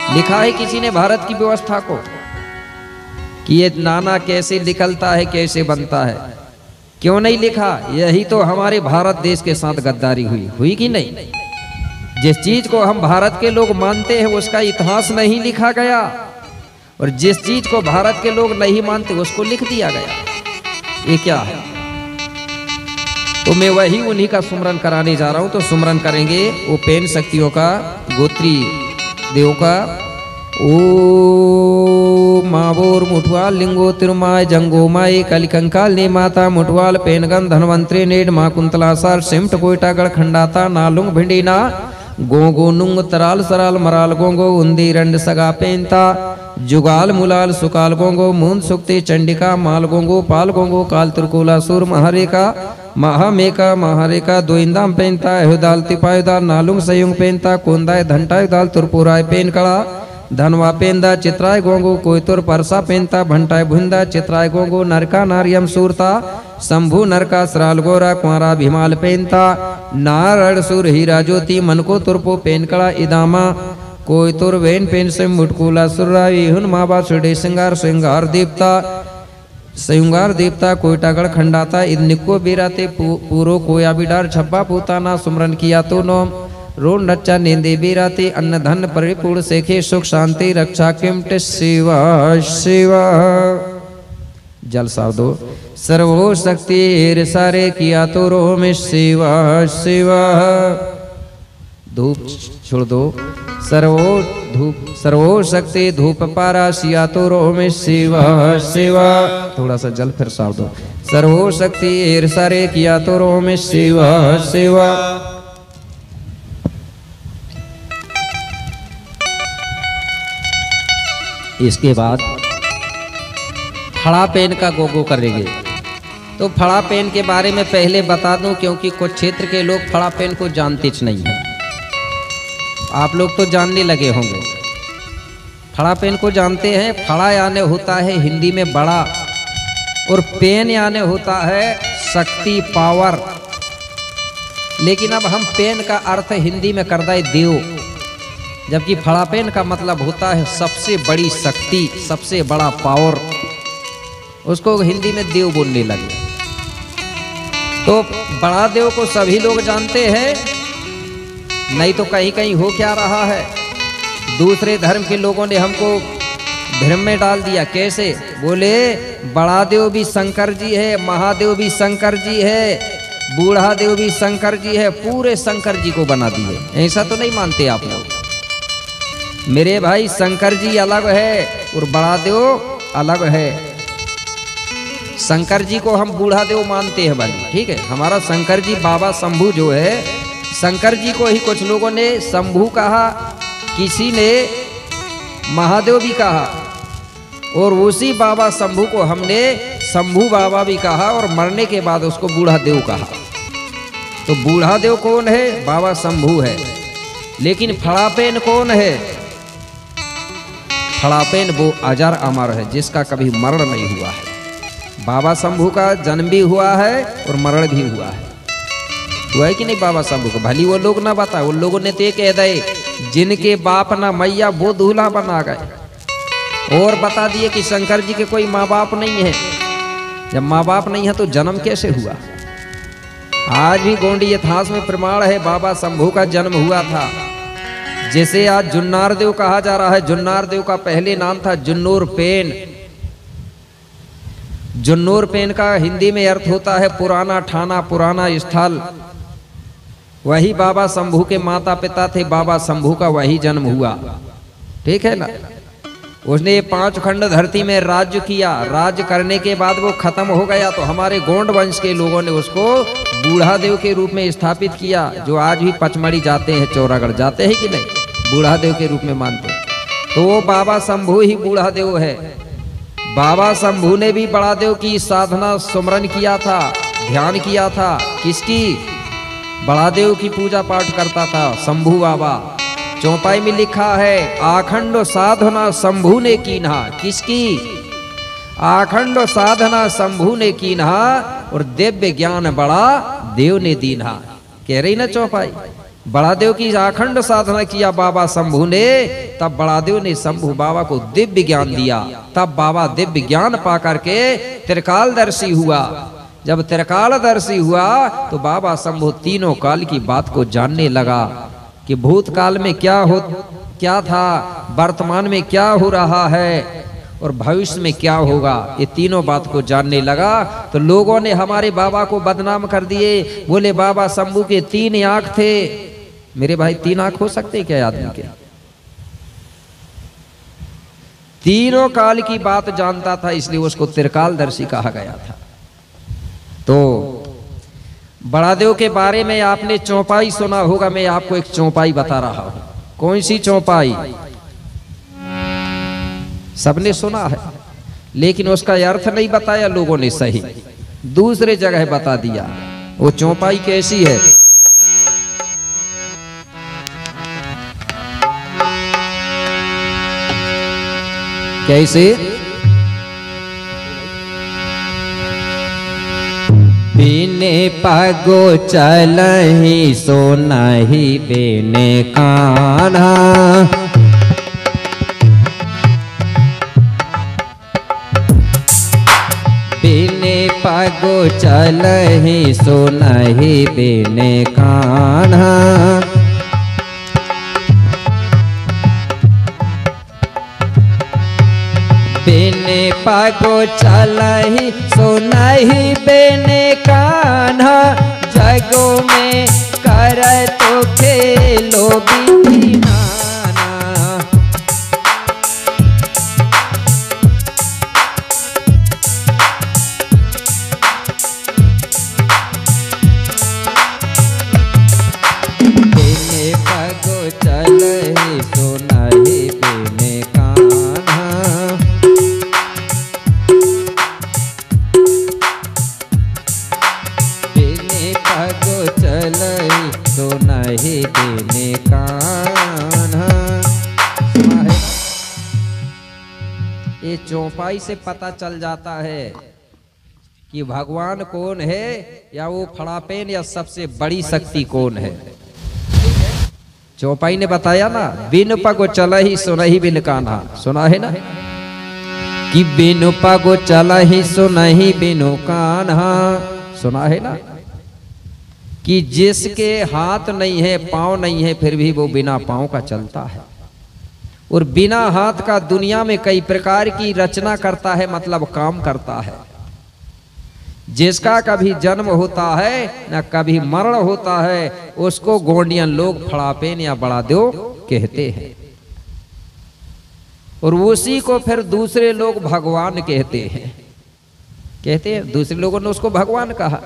लिखा है किसी ने भारत की व्यवस्था को कि ये नाना कैसे निकलता है, कैसे बनता है? क्यों नहीं लिखा? यही तो हमारे भारत देश के साथ गद्दारी हुई कि नहीं? जिस चीज को हम भारत के लोग मानते हैं उसका इतिहास नहीं लिखा गया, और जिस चीज को भारत के लोग नहीं मानते उसको लिख दिया गया। ये क्या है? तो मैं वही उन्हीं का सुमरन कराने जा रहा हूं। तो सुमरन करेंगे वो पेन शक्तियों का, गोत्री देव का। ओ मावोर मुठवाल लिंगो तिरुमाय जंगो माई कलिकंकाल ने माता मुठवाल पेनगन धनवंतरी नेड माँ कुंतलासार सिमट कोयटागढ़ खंडाता नालुंग भिंडीना गोंगो नुंग तराल सराल मराल गोंगो उन्दी रंड सगा पेनता जुगाल मुलाल सुकाल गोंगो मूंद सुक्ति चंडिका माल गोंगो पाल गोंगो काल त्रिकोला सुर महारेका महामेका महारेका दोइंदाम पेनता अहुदाल तिपायुदाल नालुंग सयुंग पेनता कोंदाय धंटायुदाल तुरपुराय पेन कड़ा धनवा पेंदा चित्राय गोंगो कोयतुर परसा पेनता भंटाय भुंदा चित्राय गोंगो नरका नारियम सूरता शंभु नरका सराल गोरा कुंवरा भीमाल पेनता नारड़ सुर हीरा ज्योति मनको तुरपो पेनकड़ा इदामा कोयतुर वेन पेन से मुटकुला सुर्रा इहुन माबा सुडे सिंगार देवता कोयटागढ़ खंडाता इदनिको बीराते पूरो कोया बिडार छप्पा पूताना सुमरन किया तो नोम रोण नच्चा नेंदे बीराते अन्न धन परिपूर्ण सेखे सुख शांति रक्षा किमट शिवा शिवा। जल साव दो। सर्वो शक्ति सारे किया तो रो में शिवा शिवा। धूप छोड़ दो। सर्वो शक्ति धूप पारा सिया तो रो में शिवा शिवा। थोड़ा सा जल फिर साव दो। सर्वो शक्ति सारे किया तो रो में शिवा शिवा। इसके बाद फड़ा पेन का गोगो करेंगे। तो फड़ा पेन के बारे में पहले बता दूं, क्योंकि कुछ क्षेत्र के लोग फड़ा पेन को जानते नहीं हैं। आप लोग तो जानने लगे होंगे। फड़ा पेन को जानते हैं। फड़ा यानी होता है हिंदी में बड़ा, और पेन यानी होता है शक्ति, पावर। लेकिन अब हम पेन का अर्थ हिंदी में कर दे देव, जबकि फड़ा पेन का मतलब होता है सबसे बड़ी शक्ति, सबसे बड़ा पावर। उसको हिंदी में देव बोलने लगे। तो बड़ा देव को सभी लोग जानते हैं, नहीं तो कहीं कहीं हो क्या रहा है, दूसरे धर्म के लोगों ने हमको भ्रम में डाल दिया। कैसे? बोले बड़ा देव भी शंकर जी है, महादेव भी शंकर जी है, बूढ़ा देव भी शंकर जी है, पूरे शंकर जी को बना दिए। ऐसा तो नहीं मानते आप लोग? मेरे भाई, शंकर जी अलग है और बड़ा देव अलग है। शंकर जी को हम बूढ़ा देव मानते हैं भाई, ठीक है। हमारा शंकर जी बाबा शंभू जो है, शंकर जी को ही कुछ लोगों ने शंभू कहा, किसी ने महादेव भी कहा, और उसी बाबा शंभू को हमने शंभू बाबा भी कहा, और मरने के बाद उसको बूढ़ा देव कहा। तो बूढ़ा देव कौन है? बाबा शंभू है। लेकिन फड़ा पेन कौन है? फड़ा पेन वो अजर अमर है, जिसका कभी मरण नहीं हुआ है। बाबा शंभू का जन्म भी हुआ है और मरण भी हुआ है। हुआ है कि नहीं बाबा शंभू को? भली वो लोग ना बता, उन लोगों ने तो कह दे जिनके बाप ना मैया वो दूल्हा बना गए, और बता दिए कि शंकर जी के कोई माँ बाप नहीं है। जब माँ बाप नहीं है तो जन्म कैसे हुआ? आज भी गोंडी इतिहास में प्रमाण है बाबा शंभू का जन्म हुआ था। जैसे आज जुन्नार देव कहा जा रहा है, जुन्नार देव का पहले नाम था जुन्नूर पेन। जुन्नूर पेन का हिंदी में अर्थ होता है पुराना ठाना, पुराना स्थल। वही बाबा शंभू के माता पिता थे, बाबा शंभू का वही जन्म हुआ, ठीक है ना। उसने ये 5 खंड धरती में राज्य किया। राज्य करने के बाद वो खत्म हो गया, तो हमारे गोंड वंश के लोगों ने उसको बूढ़ा देव के रूप में स्थापित किया, जो आज भी पचमढ़ी जाते हैं, चौरागढ़ जाते हैं कि नहीं, बूढ़ा देव के रूप में मानते हैं। तो वो बाबा शंभू ही बूढ़ा देव है। बाबा शंभू ने भी बड़ा देव की साधना सुमरन किया था, ध्यान किया था। किसकी? बड़ा देव की पूजा पाठ करता था शंभू बाबा। चौपाई में लिखा है आखंड साधना शंभू ने कीन्हा। किसकी? आखंड साधना शंभू ने कीन्हा, और दिव्य ज्ञान बड़ा देव ने दीन्हा। कह रही ना चौपाई। बड़ादेव की अखंड साधना किया बाबा शंभू ने, तब बड़ादेव ने शंभू बाबा को दिव्य ज्ञान दिया। तब बाबा दिव्य ज्ञान पा करके त्रिकालदर्शी हुआ। जब त्रिकालदर्शी हुआ तो बाबा शंभू तीनों काल की बात को जानने लगा कि भूतकाल में क्या था, वर्तमान में क्या हो रहा है और भविष्य में क्या होगा। ये तीनों बात को जानने लगा। तो लोगों ने हमारे बाबा को बदनाम कर दिए, बोले बाबा शंभू के 3 आंख थे। मेरे भाई 3 आंख हो सकते क्या आदमी के? तीनों काल की बात जानता था, इसलिए उसको त्रिकालदर्शी कहा गया था। तो बड़ादेव के बारे में आपने चौपाई सुना होगा। मैं आपको एक चौपाई बता रहा हूं। कौन सी चौपाई? सबने सुना है, लेकिन उसका अर्थ नहीं बताया लोगों ने सही, दूसरे जगह बता दिया। वो चौपाई कैसी है? कैसे? बिने पगो चलहि सोनहि बिने कान्हा, बिने पगो चलहि सोनहि बिने कान्हा, बिने पगो चलहि सोनहि बिने कान्हा, जगो में कर तो खेलो बिना। बिने पगो चलहि सोनहि बिने कान्हा, पगो चलहि सोनहि बिने कान्हा। ये चौपाई से पता चल जाता है कि भगवान कौन है, या वो फड़ापेन या सबसे बड़ी शक्ति कौन है। चौपाई ने बताया ना, बिन पगो चलहि सोनहि बिन कान्हा। सुना है ना कि बिन पगो चलहि सोनहि बिनु कान्हा। सुना है ना कि जिसके हाथ नहीं है, पांव नहीं है, फिर भी वो बिना पांव का चलता है। और बिना हाथ का दुनिया में कई प्रकार की रचना करता है, मतलब काम करता है। जिसका कभी जन्म होता है ना कभी मरण होता है, उसको गोंडियन लोग फड़ापेन या बड़ादेव कहते हैं। और उसी को फिर दूसरे लोग भगवान कहते हैं। दूसरे लोगों ने उसको भगवान कहा,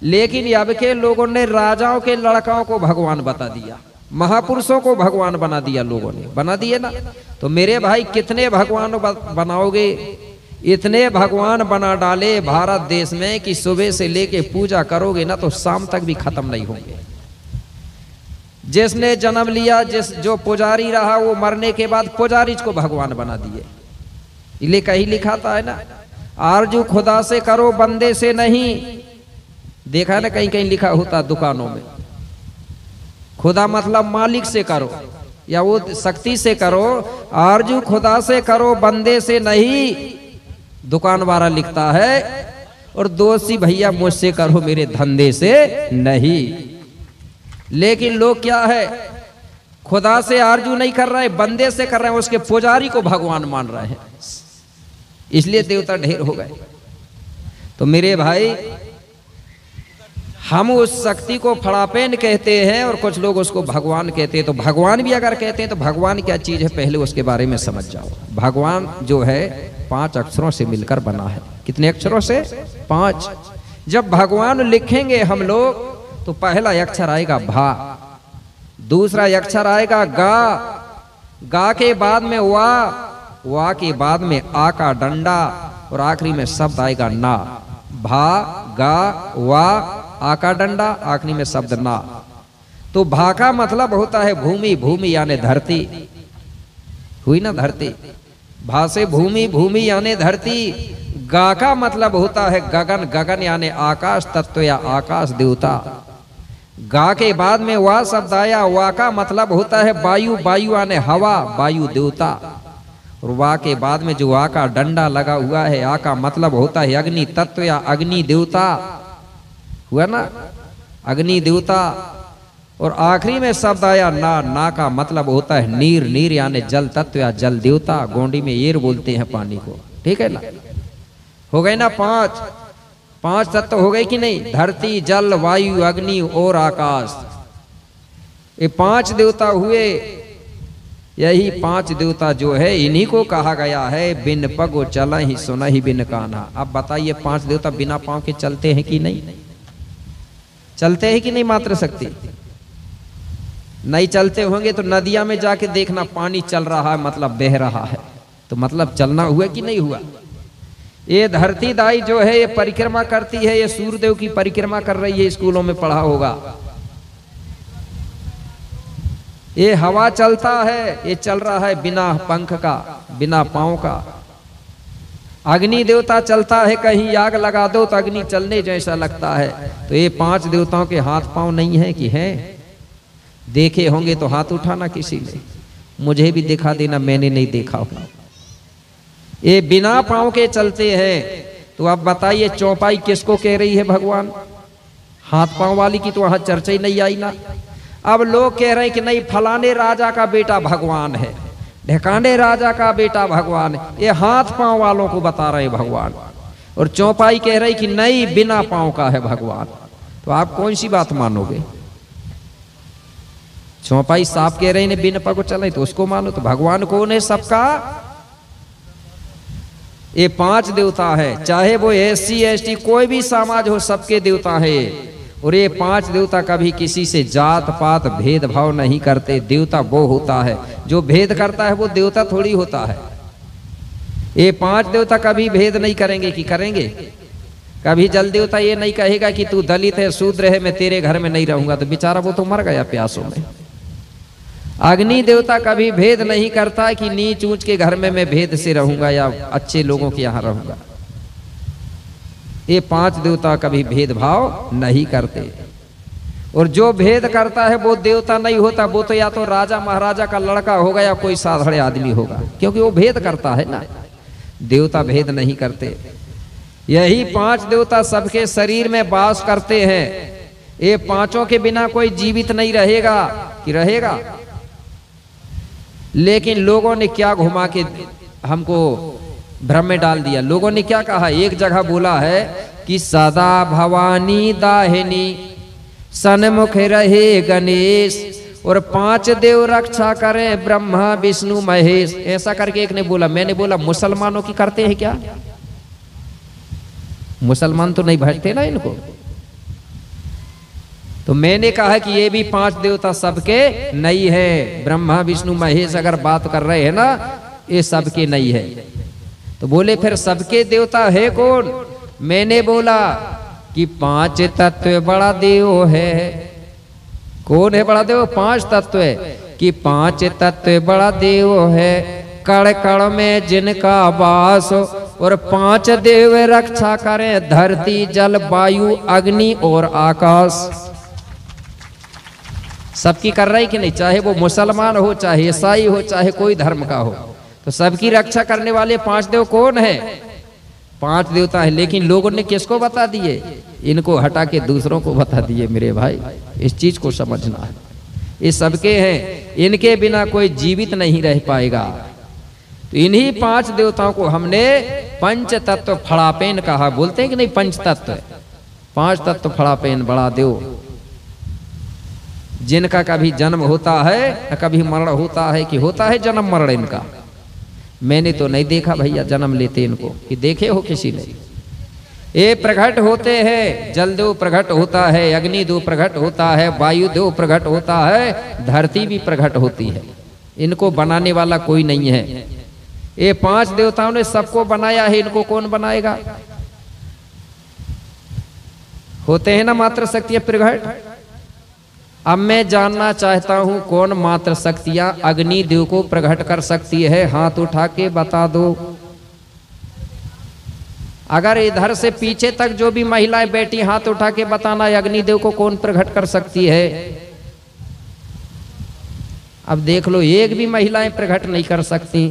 लेकिन अब के लोगों ने राजाओं के लड़काओं को भगवान बता दिया, महापुरुषों को भगवान बना दिया। लोगों ने बना दिए ना। तो मेरे भाई कितने भगवान बनाओगे? इतने भगवान बना डाले भारत देश में कि सुबह से लेके पूजा करोगे ना तो शाम तक भी खत्म नहीं होंगे। जिसने जन्म लिया, जो पुजारी रहा, वो मरने के बाद पुजारी को भगवान बना दिए। इसलिए कहीं लिखा था है ना, आरजू खुदा से करो बंदे से नहीं। देखा ना कहीं कहीं लिखा होता दुकानों में, खुदा मतलब मालिक से करो या वो शक्ति से करो, आरजू खुदा से करो बंदे से नहीं। दुकान वाला लिखता है, और दोषी भैया मुझसे करो मेरे धंधे से नहीं। लेकिन लोग क्या है, खुदा से आरजू नहीं कर रहे, बंदे से कर रहे हैं, उसके पुजारी को भगवान मान रहे हैं। इसलिए देवता ढेर हो गए। तो मेरे भाई, हम उस शक्ति को फड़ापेन कहते हैं और कुछ लोग उसको भगवान कहते हैं। तो भगवान भी अगर कहते हैं तो भगवान क्या चीज है, पहले उसके बारे में समझ जाओ। भगवान जो है 5 अक्षरों से मिलकर बना है। कितने अक्षरों से? 5। जब भगवान लिखेंगे हम लोग तो पहला अक्षर आएगा भा, दूसरा अक्षर आएगा गा, गा के बाद में वा के बाद में आ का डंडा, और आखिरी में शब्द आएगा ना। भा गा वा आ का डंडा, आखिरी में शब्द ना। तो भा का मतलब होता है भूमि, भूमि यानी धरती हुई ना, धरती। भा से भूमि, भूमि यानी धरती। गा का मतलब होता है गगन, गगन यानी आकाश तत्व या आकाश देवता। गा के बाद में वा शब्द आया। वा का मतलब होता है वायु, वायु आने हवा, वायु देवता। और वा के बाद में जो आ का डंडा लगा हुआ है, आ का मतलब होता है अग्नि तत्व या अग्नि देवता, हुआ ना, अग्नि देवता। और आखिरी में शब्द आया ना, ना का मतलब होता है नीर, नीर यानी जल तत्व या जल देवता। गोंडी में ईर बोलते हैं पानी को, ठीक है ना। हो गए ना पांच तत्व हो गए कि नहीं? धरती, जल, वायु, अग्नि और आकाश, ये 5 देवता हुए। यही 5 देवता जो है इन्हीं को कहा गया है बिन पगो चला ही सुना ही बिन कान्हा। अब बताइए 5 देवता बिना पांव के चलते हैं कि नहीं? चलते हैं कि नहीं? मात्र शक्ति नहीं चलते होंगे तो नदिया में जाके देखना, पानी चल रहा है मतलब बह रहा है, तो मतलब चलना हुआ कि नहीं हुआ। ये धरती दाई जो है ये परिक्रमा करती है, ये सूर्यदेव की परिक्रमा कर रही है, स्कूलों में पढ़ा होगा। ये हवा चलता है, ये चल रहा है बिना पंख का, बिना पांव का। अग्नि देवता चलता है, कहीं आग लगा दो तो अग्नि चलने जैसा लगता है। तो ये 5 देवताओं के हाथ पांव नहीं है कि हैं? देखे होंगे तो हाथ उठाना किसी ने, मुझे भी दिखा देना, मैंने नहीं देखा होगा। ये बिना पांव के चलते हैं। तो अब बताइए चौपाई किसको कह रही है भगवान? हाथ पांव वाली की तो वहां चर्चा ही नहीं आई ना। अब लोग कह रहे हैं कि नहीं फलाने राजा का बेटा भगवान है, ढकाने राजा का बेटा भगवान है। ये हाथ पांव वालों को बता रहे भगवान, और चौपाई कह रही कि नहीं बिना पांव का है भगवान। तो आप कौन सी बात मानोगे? चौपाई साफ कह रहे हैं बिन पग चले तो उसको मानो, तो भगवान कौन है सबका? ये 5 देवता है, चाहे वो SC ST कोई भी समाज हो, सबके देवता है। और ये 5 देवता कभी किसी से जात पात भेदभाव नहीं करते। देवता वो होता है जो भेद करता है, वो देवता थोड़ी होता है। ये 5 देवता कभी भेद नहीं करेंगे कि करेंगे? कभी जल देवता ये नहीं कहेगा कि तू दलित है, शूद्र है, मैं तेरे घर में नहीं रहूंगा, तो बेचारा वो तो मर गया प्यासों में। अग्नि देवता कभी भेद नहीं करता कि नीच ऊंच के घर में मैं भेद से रहूंगा या अच्छे लोगों के यहां रहूंगा। ये 5 देवता कभी भेदभाव नहीं करते। और जो भेद करता है वो देवता नहीं होता, वो तो या तो राजा महाराजा का लड़का होगा या कोई साधारण आदमी होगा, क्योंकि वो भेद करता है ना। देवता भेद नहीं करते। यही 5 देवता सबके शरीर में वास करते हैं। ये 5 के बिना कोई जीवित नहीं रहेगा कि रहेगा? लेकिन लोगों ने क्या घुमा के हमको भ्रम में डाल दिया। लोगों ने क्या कहा, एक जगह बोला है कि सदा भवानी दाहिनी सन्मुख रहे गणेश, और 5 देव रक्षा करें ब्रह्मा विष्णु महेश। ऐसा करके एक ने बोला। मैंने बोला मुसलमानों की करते हैं क्या? मुसलमान तो नहीं भजते ना इनको। तो मैंने कहा कि ये भी 5 देवता सबके नहीं है। ब्रह्मा विष्णु महेश अगर बात कर रहे हैं ना, ये सबके नहीं है। तो बोले फिर सबके देवता है कौन? मैंने बोला कि 5 तत्व बड़ा देव है। कौन है बड़ा देव? 5 तत्व है कि 5 तत्व बड़ा देव है, कण कण में जिनका वास, और 5 देव रक्षा करें धरती जल वायु अग्नि और आकाश। सबकी कर रही कि नहीं? चाहे वो मुसलमान हो, चाहे ईसाई हो, चाहे कोई धर्म का हो, तो सबकी रक्षा करने वाले 5 देव कौन है? 5 देवता है। लेकिन लोगों ने किसको बता दिए? इनको हटा के दूसरों को बता दिए। मेरे भाई इस चीज को समझना है, ये सबके हैं, इनके बिना कोई जीवित नहीं रह पाएगा। तो इन्हीं 5 देवताओं को हमने पंच तत्व फड़ापेन कहा। बोलते हैं कि नहीं पंच तत्व? 5 तत्व फड़ापेन बड़ा देव, जिनका कभी जन्म होता है, कभी मरण होता है। कि होता है जन्म मरण इनका? मैंने तो नहीं देखा भैया जन्म लेते इनको, कि देखे हो किसी ने? ये प्रकट होते हैं। जल देव प्रकट होता है, अग्नि देव प्रकट होता है, वायु देव प्रकट होता है, धरती भी प्रकट होती है। इनको बनाने वाला कोई नहीं है। ये 5 देवताओं ने सबको बनाया है, इनको कौन बनाएगा? होते हैं ना मात्र शक्तियां प्रकट। अब मैं जानना चाहता हूं कौन मात्र शक्तियां अग्नि देव को प्रकट कर सकती है? हाथ उठा के बता दो। अगर इधर से पीछे तक जो भी महिलाएं बैठी हाथ उठा के बताना अग्निदेव को कौन प्रकट कर सकती है। अब देख लो, एक भी महिलाएं प्रकट नहीं कर सकती।